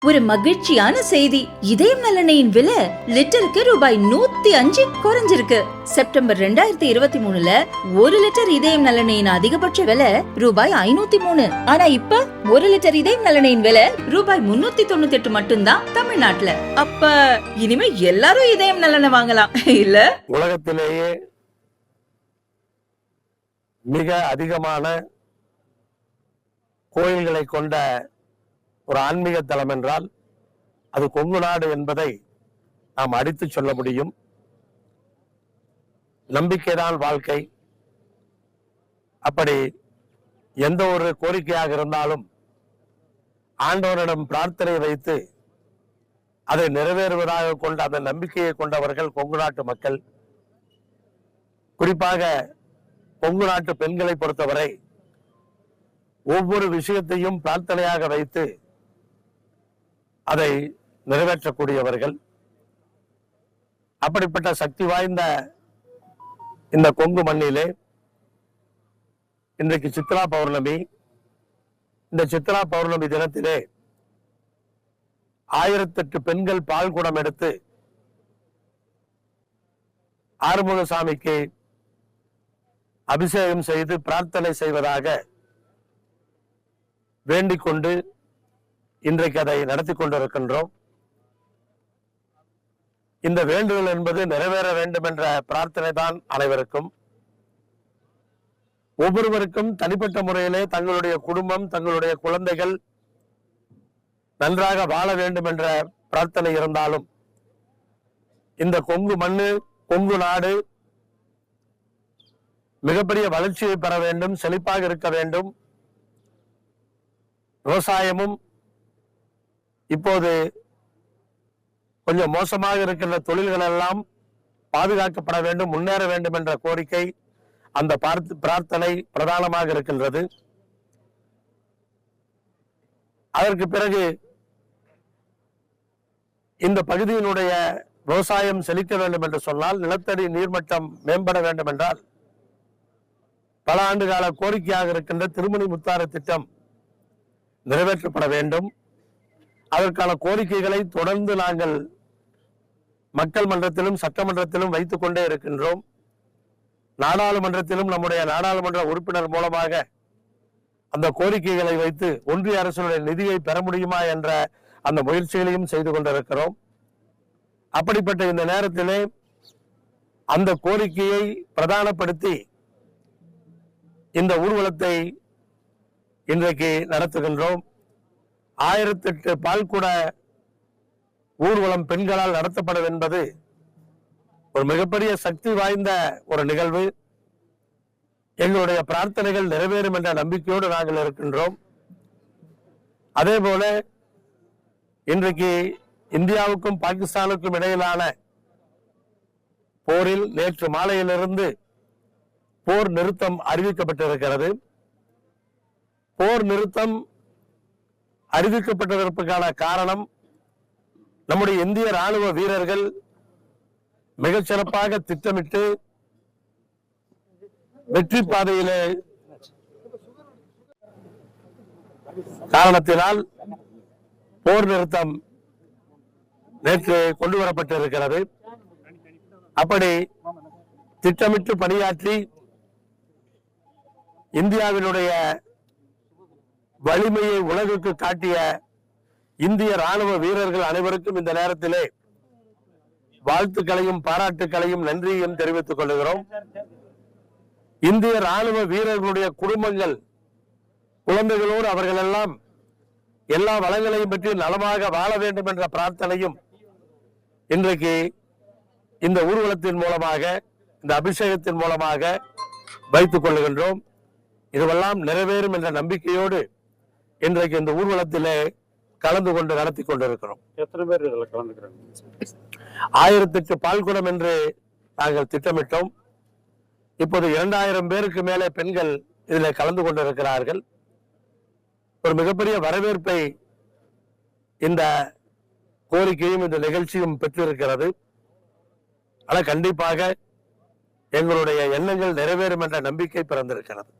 ஒரு மகிழ்ச்சியான செய்தி. இதயம் நல்லெண்ணெயின் விலை லிட்டருக்கு ரூபாய் 105 குறைஞ்சிருக்கு. செப்டம்பர் 2023ல 1 லிட்டர் இதயம் நல்லெண்ணெயின் அதிகபட்ச விலை ரூபாய் 503. ஆனா இப்ப 1 லிட்டர் இதயம் நல்லெண்ணெயின் விலை ரூபாய் 398 மட்டும்தான் தமிழ்நாட்டுல. அப்ப இனிமே எல்லாரும் இதயம் நல்லெண்ணெய் வாங்கலாம் இல்ல? உலகத்திலேயே மிக அதிகமான கோயில்களை கொண்ட ஒரு ஆன்மீக தலம் என்றால் அது கொங்கு நாடு என்பதை நாம் அடித்து சொல்ல முடியும். நம்பிக்கைதான் வாழ்க்கை. அப்படி எந்த ஒரு கோரிக்கையாக இருந்தாலும் ஆண்டவரிடம் பிரார்த்தனை வைத்து அதை நிறைவேறுவதாக கொண்ட அந்த நம்பிக்கையை கொண்டவர்கள் கொங்கு நாட்டு மக்கள். குறிப்பாக கொங்கு நாட்டு பெண்களை பொறுத்தவரை ஒவ்வொரு விஷயத்தையும் பிரார்த்தனையாக வைத்து அதை நிறைவேற்றக்கூடியவர்கள். அப்படிப்பட்ட சக்தி வாய்ந்த இந்த கொங்கு மண்ணிலே இன்றைக்கு சித்ரா பௌர்ணமி. இந்த சித்ரா பௌர்ணமி தினத்திலே 1008 பெண்கள் பால் குடம் எடுத்து ஆறுமுகசாமிக்கு அபிஷேகம் செய்து பிரார்த்தனை செய்வதாக வேண்டிக் கொண்டு இன்றைக்கு அதை நடத்தி கொண்டிருக்கின்றோம். இந்த வேண்டுதல் என்பது நிறைவேற வேண்டும் என்ற பிரார்த்தனை தான் அனைவருக்கும். ஒவ்வொருவருக்கும் தனிப்பட்ட முறையிலே தங்களுடைய குடும்பம், தங்களுடைய குழந்தைகள் நன்றாக வாழ வேண்டும் என்ற பிரார்த்தனை இருந்தாலும் இந்த கொங்கு மண்ணு, கொங்கு நாடு மிகப்பெரிய வளர்ச்சியை பெற வேண்டும், செழிப்பாக இருக்க வேண்டும். விவசாயமும் இப்போது கொஞ்சம் மோசமாக இருக்கின்ற தொழில்கள் எல்லாம் பாதுகாக்கப்பட வேண்டும், முன்னேற வேண்டும் என்ற கோரிக்கை, அந்த பிரார்த்தனை பிரதானமாக இருக்கின்றது. அதற்கு பிறகு இந்த பகுதியினுடைய விவசாயம் செழிக்க வேண்டும் என்று சொன்னால், நிலத்தடி நீர்மட்டம் மேம்பட வேண்டும் என்றால் பல ஆண்டுகால கோரிக்கையாக இருக்கின்ற திருமணி முத்தாறு திட்டம் நிறைவேற்றப்பட வேண்டும். அதற்கான கோரிக்கைகளை தொடர்ந்து நாங்கள் மக்கள் மன்றத்திலும் சட்டமன்றத்திலும் வைத்துக் கொண்டே இருக்கின்றோம். நாடாளுமன்றத்திலும் நம்முடைய நாடாளுமன்ற உறுப்பினர் மூலமாக அந்த கோரிக்கைகளை வைத்து ஒன்றிய அரசுடைய நிதியை பெற முடியுமா என்ற அந்த முயற்சிகளையும் செய்து கொண்டிருக்கிறோம். அப்படிப்பட்ட இந்த நேரத்திலே அந்த கோரிக்கையை பிரதானப்படுத்தி இந்த ஊர்வலத்தை இன்றைக்கு நடத்துகின்றோம். 1008 பால்குட ஊர்வலம் பெண்களால் நடத்தப்படும் என்பது ஒரு மிகப்பெரிய சக்தி வாய்ந்த ஒரு நிகழ்வு. எங்களுடைய பிரார்த்தனைகள் நிறைவேறும் என்ற நம்பிக்கையோடு நாங்கள் இருக்கின்றோம். அதே போல இன்றைக்கு இந்தியாவுக்கும் பாகிஸ்தானுக்கும் இடையிலான போரில் நேற்று மாலையிலிருந்து போர் நிறுத்தம் அறிவிக்கப்பட்டிருக்கிறது. போர் நிறுத்தம் அறிவிக்கப்பட்டதற்கான காரணம், நம்முடைய இந்திய ராணுவ வீரர்கள் மிகச் சிறப்பாக திட்டமிட்டு வெற்றி பாதையிலே காரணத்தினால் போர் நிறுத்தம் நேற்று கொண்டு வரப்பட்டிருக்கிறது. அப்படி திட்டமிட்டு பணியாற்றி இந்தியாவினுடைய வலிமையை உலகுக்கு காட்டிய இந்திய ராணுவ வீரர்கள் அனைவருக்கும் இந்த நேரத்திலே வாழ்த்துக்களையும் பாராட்டுக்களையும் நன்றியையும் தெரிவித்துக் கொள்கிறோம். இந்திய ராணுவ வீரர்களுடைய குடும்பங்கள், குழந்தைகளோடு அவர்கள் எல்லாம் எல்லா வளங்களையும் பற்றி நலமாக வாழ வேண்டும் என்ற பிரார்த்தனையும் இன்றைக்கு இந்த ஊர்வலத்தின் மூலமாக, இந்த அபிஷேகத்தின் மூலமாக வைத்துக் கொள்ளுகின்றோம். இதுவெல்லாம் நிறைவேறும் என்ற நம்பிக்கையோடு இன்றைக்கு இந்த ஊர்வலத்திலே கலந்து கொண்டு நடத்தி கொண்டிருக்கிறோம். எத்தனை பேர் இதில் கலந்துக்கிறாங்க? 1008 பால்குடம் என்று நாங்கள் திட்டமிட்டோம். இப்போது 2000 பேருக்கு மேலே பெண்கள் இதில் கலந்து கொண்டிருக்கிறார்கள். ஒரு மிகப்பெரிய வரவேற்பை இந்த கோரிக்கையும் இந்த நிகழ்ச்சியும் பெற்றிருக்கிறது. ஆனால் கண்டிப்பாக எங்களுடைய எண்ணங்கள் நிறைவேறும் என்ற நம்பிக்கை பிறந்திருக்கிறது.